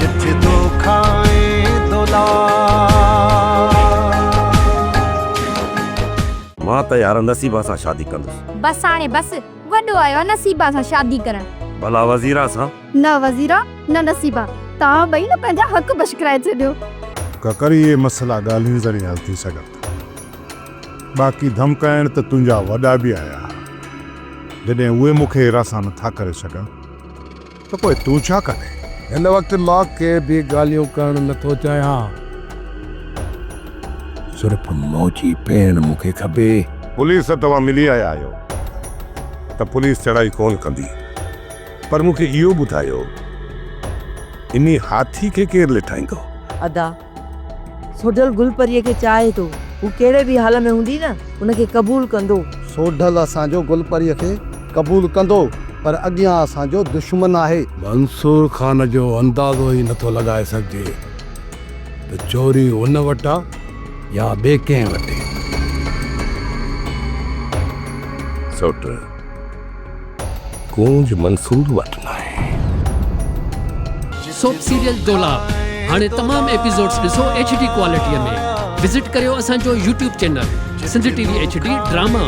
जिथे दो खाए दोला मां त यार नसीबा सां शादी कंदुसि। बस हाणे बस वॾो आयो नसीबा सां शादी करण। भला वज़ीरा सां न वज़ीरा न नसीबा, तव्हां ॿई न पंहिंजा हक़ बशकराए छॾियो। ककर ये मसला ॻाल्हियूं ज़रिए हल थी सघनि। बाक़ी धमकाइण त तुंहिंजा वॾा बि आया, जॾहिं उहे मूंखे हिरासा नथा करे सघनि त पोइ तूं छा करे? हिन वक़्तु मां के बि ॻाल्हियूं करणु नथो चाहियां। सिर्फ़ु मौजी भेण मूंखे खपे। पुलिस सां तव्हां मिली आया आहियो त पुलिस चढ़ाई कोन कंदी, पर मूंखे इहो ॿुधायो इन्ही हाथी खे केरु लिटाईंदो? अदा सोडल गुलपरीअ खे चाहे थो, हू कहिड़े बि हाल में हूंदी न उनखे क़बूल कंदो। सोडल असांजो गुलपरीअ खे क़बूल कंदो, पर अॻियां असांजो दुश्मन आहे। मंसूर खान जो अंदाज़ो ई नथो लॻाए सघिजे त चोरी हुन वटि आहे या ॿिए कंहिं वटि। सोट गूंज मंसूर वटि न आहे। सोप सीरियल डोला हाणे तमाम एपिसोड्स ॾिसो HD क्वालिटीअ में। विज़िट करियो असांजो YouTube channel Sindh TV HD drama.